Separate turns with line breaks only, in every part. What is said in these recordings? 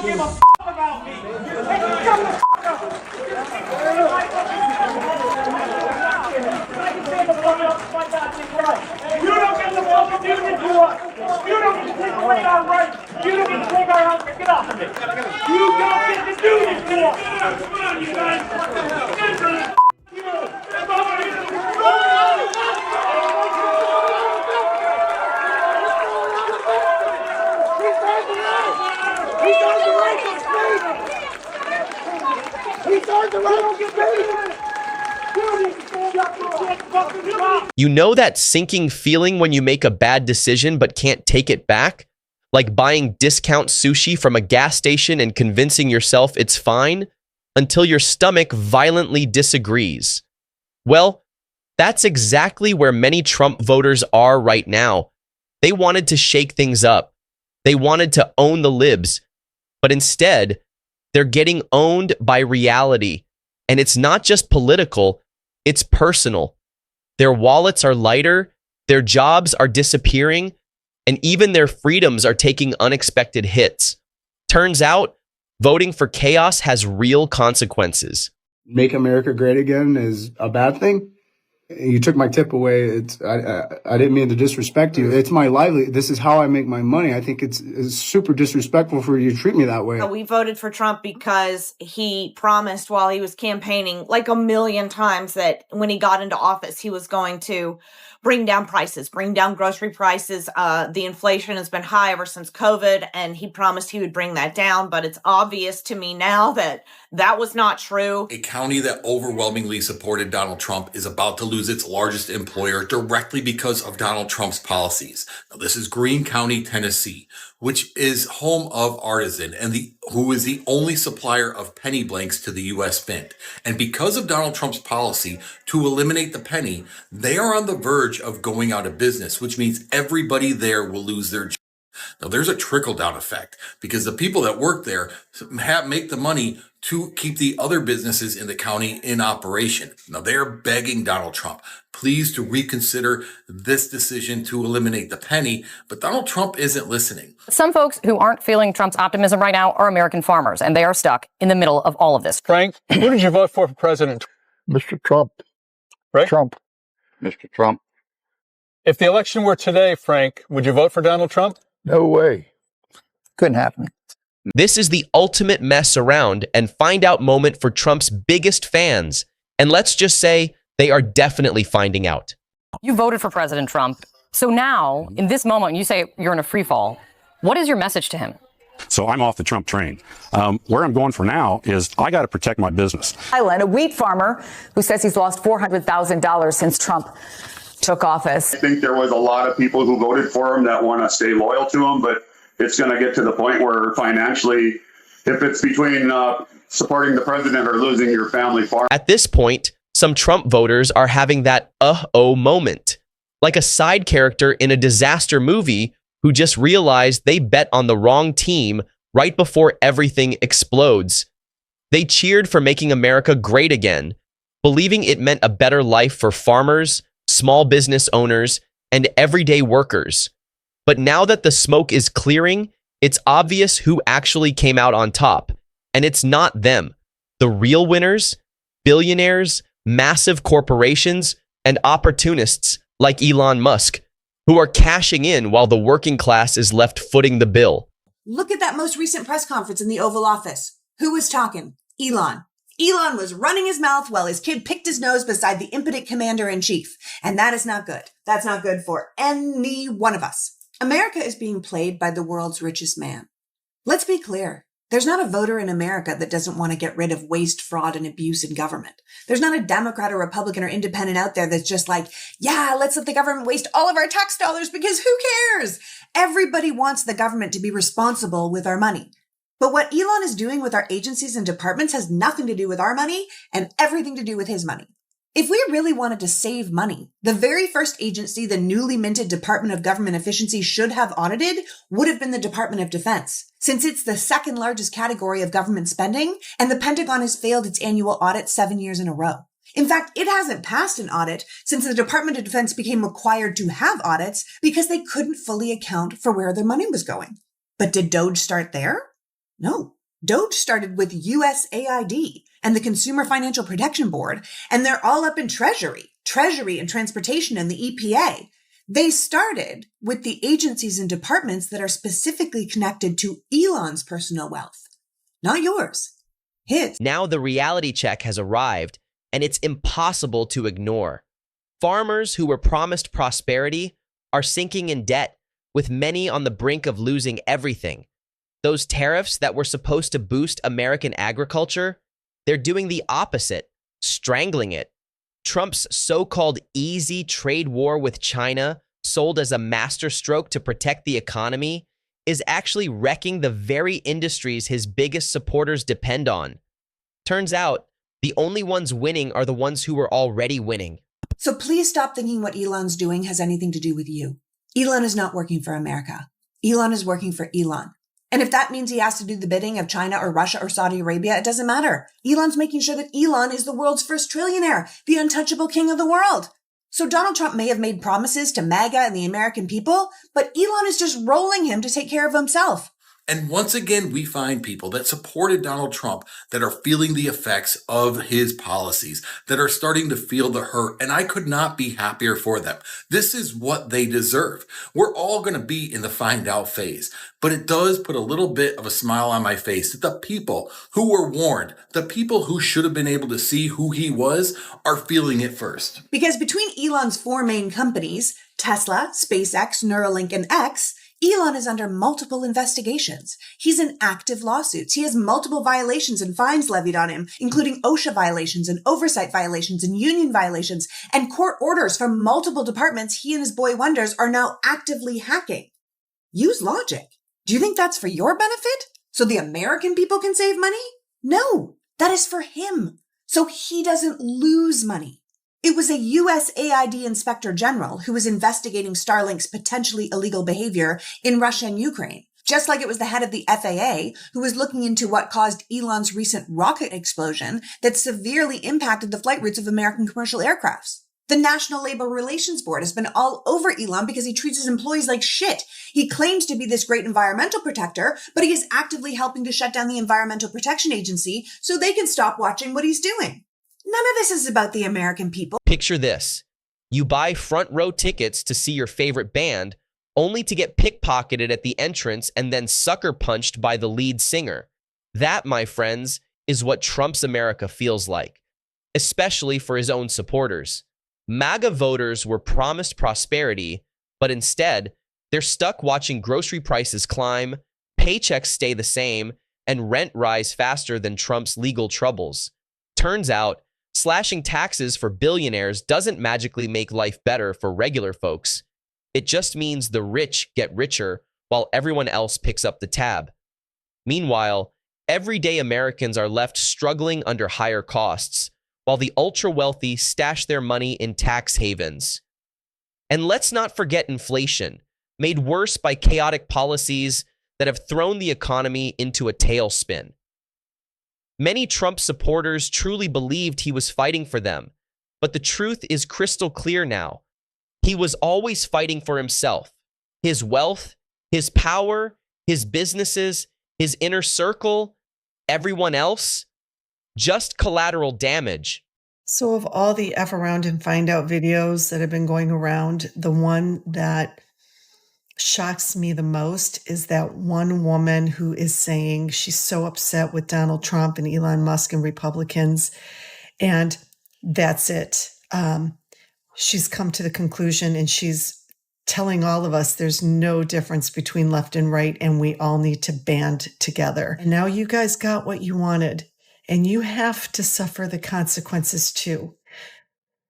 don't give a f about me. Shut the f up. You don't get the fucking music to us. You don't get to take away our rights. You don't get to take our house. Get off of it. You don't get to do this to us. Come on, you guys.
You know that sinking feeling when you make a bad decision but can't take it back? Like buying discount sushi from a gas station and convincing yourself it's fine until your stomach violently disagrees. Well, that's exactly where many Trump voters are right now. They wanted to shake things up. They wanted to own the libs. But instead, they're getting owned by reality. And it's not just political, it's personal. Their wallets are lighter, their jobs are disappearing, and even their freedoms are taking unexpected hits. Turns out, voting for chaos has real consequences.
Make America great again is a bad thing. You took my tip away. I didn't mean to disrespect you. It's my livelihood. This is how I make my money. I think it's super disrespectful for you to treat me that way.
We voted for Trump because he promised while he was campaigning like a million times that when he got into office, he was going to bring down prices, bring down grocery prices. The inflation has been high ever since COVID, and he promised he would bring that down. But it's obvious to me now that that was not true.
A county that overwhelmingly supported Donald Trump is about to lose its largest employer directly because of Donald Trump's policies. Now, this is Greene County, Tennessee, which is home of Artisan and who is the only supplier of penny blanks to the U.S. Mint. And because of Donald Trump's policy to eliminate the penny, they are on the verge of going out of business, which means everybody there will lose their job. Now, there's a trickle-down effect because the people that work there make the money to keep the other businesses in the county in operation. Now, they're begging Donald Trump, please, to reconsider this decision to eliminate the penny, but Donald Trump isn't listening.
Some folks who aren't feeling Trump's optimism right now are American farmers, and they are stuck in the middle of all of this.
Frank, who did you vote for president?
Mr. Trump.
Right?
Trump. Mr. Trump.
If the election were today, Frank, would you vote for Donald Trump?
No way. Couldn't happen.
This is the ultimate mess around and find out moment for Trump's biggest fans. And let's just say they are definitely finding out.
You voted for President Trump. So now, in this moment, you say you're in a free fall. What is your message to him?
So I'm off the Trump train. Where I'm going for now is I got to protect my business.
A wheat farmer who says he's lost $400,000 since Trump took office.
I think there was a lot of people who voted for him that want to stay loyal to him, but it's going to get to the point where financially, if it's between supporting the president or losing your family farm.
At this point, some Trump voters are having that uh-oh moment, like a side character in a disaster movie who just realized they bet on the wrong team right before everything explodes. They cheered for making America great again, believing it meant a better life for farmers, small business owners, and everyday workers. But now that the smoke is clearing, it's obvious who actually came out on top. And it's not them. The real winners, billionaires, massive corporations, and opportunists like Elon Musk, who are cashing in while the working class is left footing the bill.
Look at that most recent press conference in the Oval Office. Who was talking? Elon. Elon was running his mouth while his kid picked his nose beside the impotent commander-in-chief. And that is not good. That's not good for any one of us. America is being played by the world's richest man. Let's be clear. There's not a voter in America that doesn't want to get rid of waste, fraud, and abuse in government. There's not a Democrat or Republican or independent out there that's just like, yeah, let's let the government waste all of our tax dollars because who cares? Everybody wants the government to be responsible with our money. But what Elon is doing with our agencies and departments has nothing to do with our money and everything to do with his money. If we really wanted to save money, the very first agency the newly minted Department of Government Efficiency should have audited would have been the Department of Defense, since it's the second largest category of government spending, and the Pentagon has failed its annual audit 7 years in a row. In fact, it hasn't passed an audit since the Department of Defense became required to have audits because they couldn't fully account for where their money was going. But did DOGE start there? No. Doge started with USAID and the Consumer Financial Protection Board, and they're all up in Treasury and Transportation and the EPA. They started with the agencies and departments that are specifically connected to Elon's personal wealth. Not yours. His.
Now the reality check has arrived, and it's impossible to ignore. Farmers who were promised prosperity are sinking in debt, with many on the brink of losing everything. Those tariffs that were supposed to boost American agriculture, they're doing the opposite, strangling it. Trump's so-called easy trade war with China, sold as a masterstroke to protect the economy, is actually wrecking the very industries his biggest supporters depend on. Turns out, the only ones winning are the ones who were already winning.
So please stop thinking what Elon's doing has anything to do with you. Elon is not working for America. Elon is working for Elon. And if that means he has to do the bidding of China or Russia or Saudi Arabia, it doesn't matter. Elon's making sure that Elon is the world's first trillionaire, the untouchable king of the world. So Donald Trump may have made promises to Maga and the American people, but Elon is just rolling him to take care of himself.
And once again, we find people that supported Donald Trump that are feeling the effects of his policies, that are starting to feel the hurt. And I could not be happier for them. This is what they deserve. We're all going to be in the find out phase, but it does put a little bit of a smile on my face that the people who were warned, the people who should have been able to see who he was, are feeling it first.
Because between Elon's four main companies, Tesla, SpaceX, Neuralink, and X, Elon is under multiple investigations. He's in active lawsuits. He has multiple violations and fines levied on him, including OSHA violations and oversight violations and union violations, and court orders from multiple departments he and his boy wonders are now actively hacking. Use logic. Do you think that's for your benefit? So the American people can save money? No, that is for him. So he doesn't lose money. It was a USAID inspector general who was investigating Starlink's potentially illegal behavior in Russia and Ukraine, just like it was the head of the FAA who was looking into what caused Elon's recent rocket explosion that severely impacted the flight routes of American commercial aircrafts. The National Labor Relations Board has been all over Elon because he treats his employees like shit. He claims to be this great environmental protector, but he is actively helping to shut down the Environmental Protection Agency so they can stop watching what he's doing. None of this is about the American people.
Picture this. You buy front row tickets to see your favorite band, only to get pickpocketed at the entrance and then sucker punched by the lead singer. That, my friends, is what Trump's America feels like, especially for his own supporters. MAGA voters were promised prosperity, but instead, they're stuck watching grocery prices climb, paychecks stay the same, and rent rise faster than Trump's legal troubles. Turns out, slashing taxes for billionaires doesn't magically make life better for regular folks. It just means the rich get richer while everyone else picks up the tab. Meanwhile, everyday Americans are left struggling under higher costs, while the ultra-wealthy stash their money in tax havens. And let's not forget inflation, made worse by chaotic policies that have thrown the economy into a tailspin. Many Trump supporters truly believed he was fighting for them, but the truth is crystal clear now. He was always fighting for himself, his wealth, his power, his businesses, his inner circle, everyone else, just collateral damage.
So of all the F around and find out videos that have been going around, the one that shocks me the most is that one woman who is saying she's so upset with Donald Trump and Elon Musk and Republicans, and that's it. She's come to the conclusion and she's telling all of us there's no difference between left and right and we all need to band together. And now you guys got what you wanted and you have to suffer the consequences too.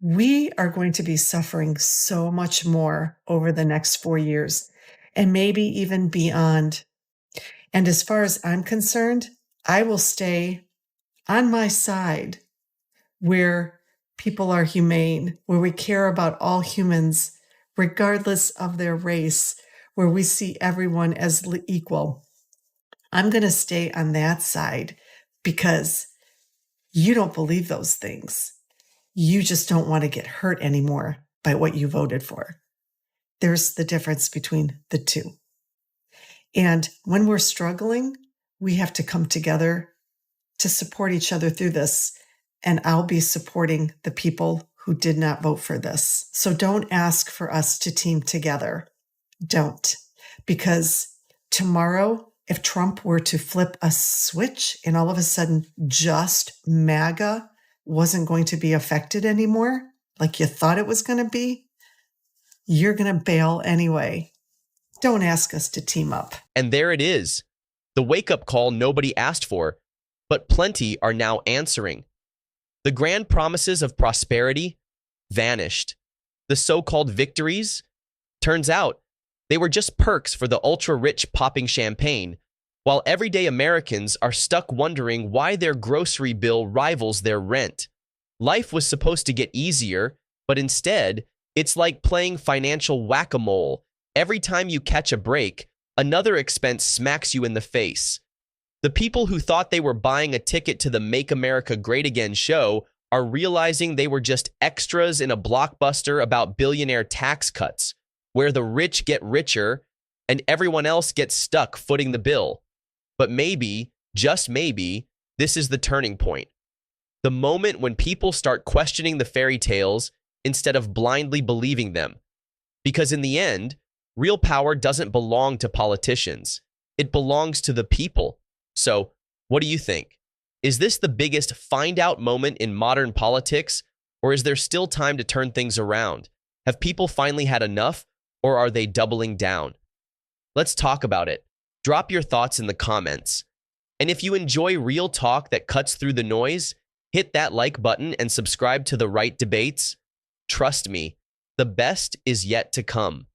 We are going to be suffering so much more over the next 4 years and maybe even beyond. And as far as I'm concerned, I will stay on my side where people are humane, where we care about all humans, regardless of their race, where we see everyone as equal. I'm going to stay on that side because you don't believe those things. You just don't want to get hurt anymore by what you voted for. There's the difference between the two. And when we're struggling, we have to come together to support each other through this. And I'll be supporting the people who did not vote for this. So don't ask for us to team together. Don't. Because tomorrow, if Trump were to flip a switch and all of a sudden just MAGA wasn't going to be affected anymore, like you thought it was going to be, you're going to bail anyway. Don't ask us to team up.
And there it is. The wake-up call nobody asked for, but plenty are now answering. The grand promises of prosperity vanished. The so-called victories, turns out, they were just perks for the ultra-rich popping champagne, while everyday Americans are stuck wondering why their grocery bill rivals their rent. Life was supposed to get easier, but instead, it's like playing financial whack-a-mole. Every time you catch a break, another expense smacks you in the face. The people who thought they were buying a ticket to the Make America Great Again show are realizing they were just extras in a blockbuster about billionaire tax cuts, where the rich get richer and everyone else gets stuck footing the bill. But maybe, just maybe, this is the turning point. The moment when people start questioning the fairy tales instead of blindly believing them. Because in the end, real power doesn't belong to politicians. It belongs to the people. So, what do you think? Is this the biggest find-out moment in modern politics, or is there still time to turn things around? Have people finally had enough, or are they doubling down? Let's talk about it. Drop your thoughts in the comments. And if you enjoy real talk that cuts through the noise, hit that like button and subscribe to The Right Debates. Trust me, the best is yet to come.